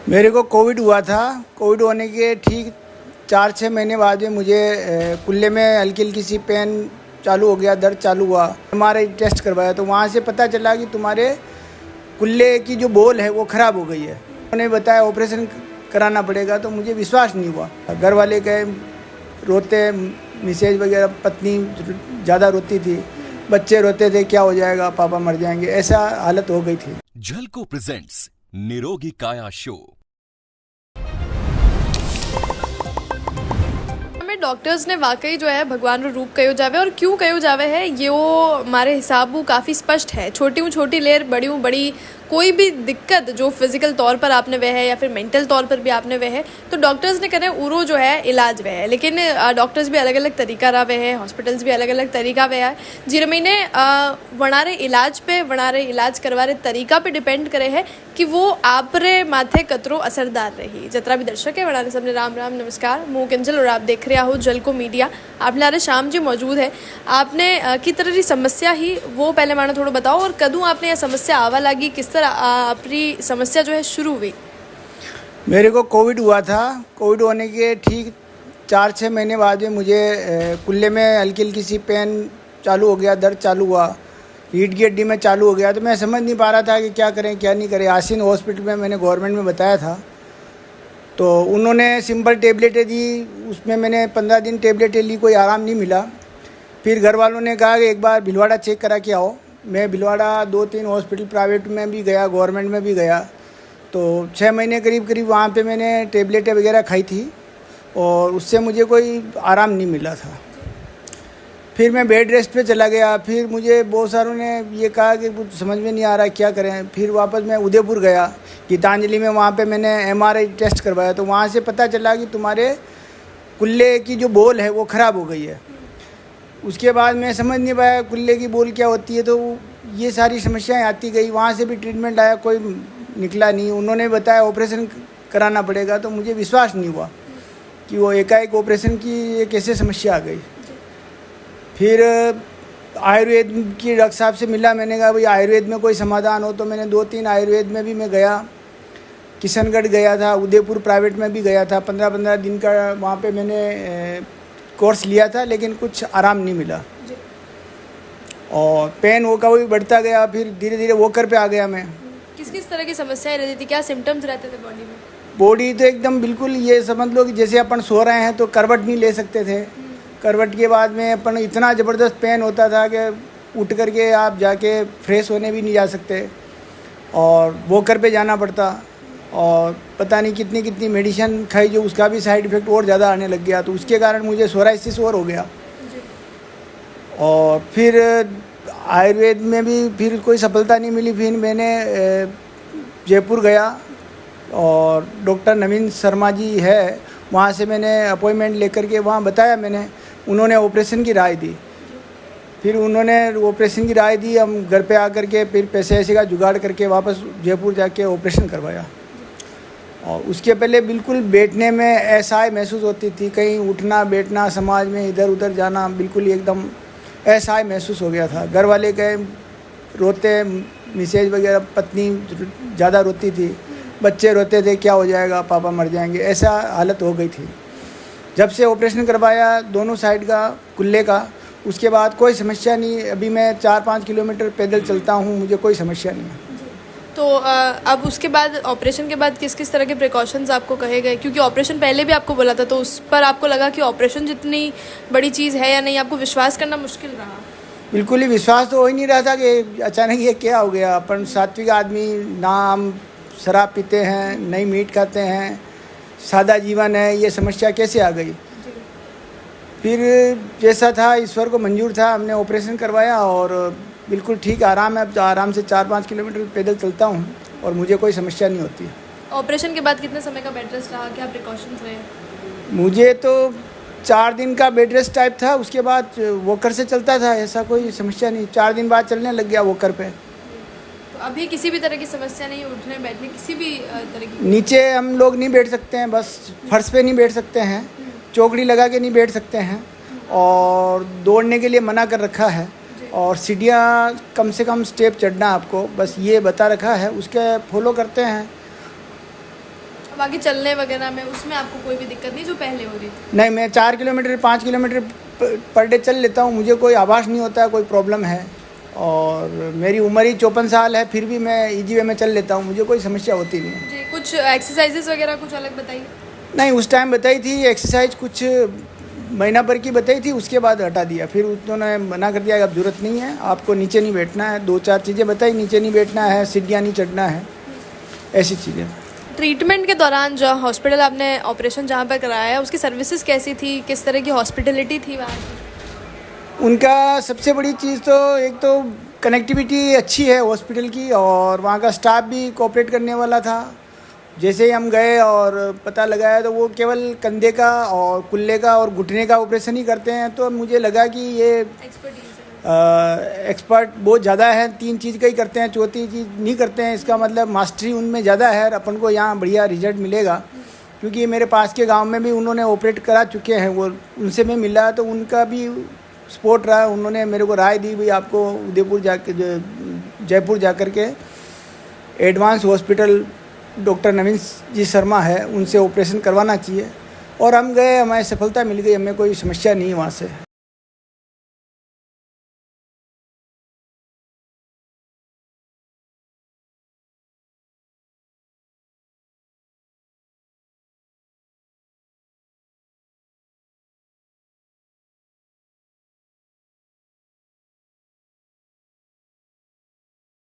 मेरे को कोविड हुआ था। कोविड होने के ठीक 4-6 महीने बाद में मुझे कुल्ले में हल्की हल्की सी पेन चालू हो गया, दर्द चालू हुआ। हमारे टेस्ट करवाया तो वहाँ से पता चला कि तुम्हारे कुल्ले की जो बोल है वो ख़राब हो गई है। उन्होंने बताया ऑपरेशन कराना पड़ेगा, तो मुझे विश्वास नहीं हुआ। घर वाले गए, रोते, मिसेज वगैरह पत्नी ज़्यादा रोती थी, बच्चे रोते थे क्या हो जाएगा, पापा मर जाएंगे, ऐसा हालत हो गई थी। झलको प्रेजेंट्स निरोगी काया शो। हमें डॉक्टर्स ने वाकई जो है भगवान रो रूप कयो जावे, और क्यों कयो जावे है ये वो हमारे हिसाब काफ़ी स्पष्ट है। छोटी लेर, बड़ी कोई भी दिक्कत जो फिजिकल तौर पर आपने वह है या फिर मेंटल तौर पर भी आपने वह है, तो डॉक्टर्स ने करें उरो जो है इलाज वह है। लेकिन डॉक्टर्स भी अलग अलग तरीका रहा वह है, हॉस्पिटल्स भी अलग अलग तरीका वह है। जिर महीने वणारे इलाज करवारे तरीका पे डिपेंड करे है कि वो आपरे माथे कतरो असरदार रही। जितना भी दर्शक है वणारे सबने राम राम नमस्कार। मुँह किंजल और आप देख रहे हो झलको मीडिया। आप लारे शाम जी मौजूद है। आपने की तरह की समस्या ही वो पहले मानो थोड़ा बताओ, और कदू आपने यह समस्या आवा लगी, किस तरह आपकी समस्या जो है शुरू हुई? मेरे को कोविड हुआ था। कोविड होने के ठीक 4-6 महीने बाद में मुझे कुल्ले में हल्की हल्की सी पेन चालू हो गया, दर्द चालू हुआ, रीढ़ की हड्डी में चालू हो गया। तो मैं समझ नहीं पा रहा था कि क्या करें क्या नहीं करें। आसिन हॉस्पिटल में मैंने गवर्नमेंट में बताया था, तो उन्होंने सिंपल टेबलेटें दी। उसमें मैंने 15 दिन टेबलेटें ली, कोई आराम नहीं मिला। फिर घर वालों ने कहा कि एक बार भिलवाड़ा चेक करा के आओ। मैं भिलवाड़ा 2-3 हॉस्पिटल प्राइवेट में भी गया, गवर्नमेंट में भी गया। तो 6 महीने करीब वहाँ पे मैंने टेबलेटें वगैरह खाई थी, और उससे मुझे कोई आराम नहीं मिला था। फिर मैं बेड रेस्ट पे चला गया। फिर मुझे बहुत सारों ने ये कहा कि कुछ समझ में नहीं आ रहा क्या करें। फिर वापस मैं उदयपुर गया, गीतांजलि में, वहाँ पे मैंने MRI टेस्ट करवाया। तो वहाँ से पता चला कि तुम्हारे कुल्ले की जो बोल है वो ख़राब हो गई है। उसके बाद मैं समझ नहीं पाया कुल्ले की बोल क्या होती है, तो ये सारी समस्याएं आती गई। वहाँ से भी ट्रीटमेंट आया, कोई निकला नहीं। उन्होंने बताया ऑपरेशन कराना पड़ेगा, तो मुझे विश्वास नहीं हुआ कि वो एकाएक ऑपरेशन की एक ऐसे समस्या आ गई। फिर आयुर्वेद की डॉक्टर साहब से मिला। मैंने कहा भाई आयुर्वेद में कोई समाधान हो, तो मैंने 2-3 आयुर्वेद में भी मैं गया। किशनगढ़ गया था, उदयपुर प्राइवेट में भी गया था। 15-15 दिन का वहाँ पे मैंने कोर्स लिया था, लेकिन कुछ आराम नहीं मिला, और पेन वो का भी बढ़ता गया। फिर धीरे धीरे वॉकर पे आ गया मैं। किस तरह की समस्याएं रहती थी, क्या सिम्टम्स रहते थे बॉडी में? बॉडी तो एकदम बिल्कुल ये समझ लो कि जैसे अपन सो रहे हैं तो करवट नहीं ले सकते थे। करवट के बाद में अपन इतना ज़बरदस्त पेन होता था कि उठ करके आप जाके फ्रेश होने भी नहीं जा सकते, और वॉकर पे जाना पड़ता। और पता नहीं कितनी कितनी मेडिसिन खाई, जो उसका भी साइड इफ़ेक्ट और ज़्यादा आने लग गया। तो उसके कारण मुझे सोराइसिस और हो गया। और फिर आयुर्वेद में भी फिर कोई सफलता नहीं मिली। फिर मैंने जयपुर गया, और डॉक्टर नवीन शर्मा जी है, वहाँ से मैंने अपॉइंटमेंट लेकर के वहाँ बताया मैंने। उन्होंने ऑपरेशन की राय दी। फिर उन्होंने ऑपरेशन की राय दी। हम घर पे आकर के फिर पैसे ऐसे का जुगाड़ करके वापस जयपुर जाके ऑपरेशन करवाया। और उसके पहले बिल्कुल बैठने में असहाय महसूस होती थी, कहीं उठना बैठना, समाज में इधर उधर जाना, बिल्कुल ही एकदम असहाय महसूस हो गया था। घर वाले गए, रोते, मिसेज वगैरह पत्नी ज़्यादा रोती थी, बच्चे रोते थे क्या हो जाएगा, पापा मर जाएंगे, ऐसा हालत हो गई थी। जब से ऑपरेशन करवाया दोनों साइड का कुल्ले का, उसके बाद कोई समस्या नहीं। अभी मैं 4-5 किलोमीटर पैदल चलता हूँ, मुझे कोई समस्या नहीं है। तो अब उसके बाद ऑपरेशन के बाद किस तरह के प्रिकॉशंस आपको कहे गए? क्योंकि ऑपरेशन पहले भी आपको बोला था, तो उस पर आपको लगा कि ऑपरेशन जितनी बड़ी चीज़ है या नहीं, आपको विश्वास करना मुश्किल रहा? बिल्कुल ही विश्वास तो हो ही नहीं रहा था कि अचानक ये क्या हो गया। अपन सात्विक आदमी, ना हम शराब पीते हैं, नहीं मीट खाते हैं, सादा जीवन है, ये समस्या कैसे आ गई। फिर जैसा था ईश्वर को मंजूर था, हमने ऑपरेशन करवाया, और बिल्कुल ठीक आराम है। अब आराम से 4-5 किलोमीटर पैदल चलता हूँ, और मुझे कोई समस्या नहीं होती। ऑपरेशन के बाद कितने समय का बेड रेस्ट रहा, क्या प्रिकॉशंस रहे? मुझे तो 4 दिन का बेड रेस्ट टाइप था, उसके बाद वॉकर से चलता था, ऐसा कोई समस्या नहीं। 4 दिन बाद चलने लग गया वॉकर पे। तो अभी किसी भी तरह की समस्या नहीं, उठने बैठने किसी भी तरह की? नीचे हम लोग नहीं बैठ सकते हैं, बस फर्श पे नहीं बैठ सकते हैं, चौकड़ी लगा के नहीं बैठ सकते हैं, और दौड़ने के लिए मना कर रखा है। और सीढ़ियाँ कम से कम स्टेप चढ़ना आपको, बस ये बता रखा है, उसके फॉलो करते हैं। बाकी चलने वगैरह में उसमें आपको कोई भी दिक्कत नहीं जो पहले हो रही थी? नहीं, मैं 4 किलोमीटर 5 किलोमीटर पर डे चल लेता हूँ, मुझे कोई आभास नहीं होता है कोई प्रॉब्लम है। और मेरी उम्र ही 54 साल है, फिर भी मैं ईजी वे में चल लेता हूँ, मुझे कोई समस्या होती नहीं है। जी, कुछ एक्सरसाइजेस वगैरह कुछ अलग बताइए। नहीं, उस टाइम बताई थी एक्सरसाइज, कुछ महीना भर की बताई थी, उसके बाद हटा दिया। फिर उन्होंने मना कर दिया कि अब ज़रूरत नहीं है, आपको नीचे नहीं बैठना है। 2-4 चीज़ें बताई, नीचे नहीं बैठना है, सीढ़ियाँ नहीं चढ़ना है, ऐसी चीज़ें। ट्रीटमेंट के दौरान जो हॉस्पिटल आपने ऑपरेशन जहाँ पर कराया है उसकी सर्विसेज कैसी थी, किस तरह की हॉस्पिटलिटी थी वहाँ की? उनका सबसे बड़ी चीज़ तो एक तो कनेक्टिविटी अच्छी है हॉस्पिटल की, और वहाँ का स्टाफ भी कोऑपरेट करने वाला था। जैसे ही हम गए और पता लगाया तो वो केवल कंधे का और कुल्ले का और घुटने का ऑपरेशन ही करते हैं, तो मुझे लगा कि ये एक्सपर्ट बहुत ज़्यादा है, 3 चीज़ का ही करते हैं, चौथी चीज़ नहीं करते हैं। इसका मतलब मास्टरी उनमें ज़्यादा है, और अपन को यहाँ बढ़िया रिजल्ट मिलेगा। क्योंकि मेरे पास के गांव में भी उन्होंने ऑपरेट करा चुके हैं, वो उनसे मैं मिला तो उनका भी सपोर्ट रहा। उन्होंने मेरे को राय दी, भाई आपको उदयपुर जयपुर जा कर के एडवांस हॉस्पिटल डॉक्टर नवीन जी शर्मा है, उनसे ऑपरेशन करवाना चाहिए। और हम गए, हमें सफलता मिल गई, हमें कोई समस्या नहीं वहाँ से।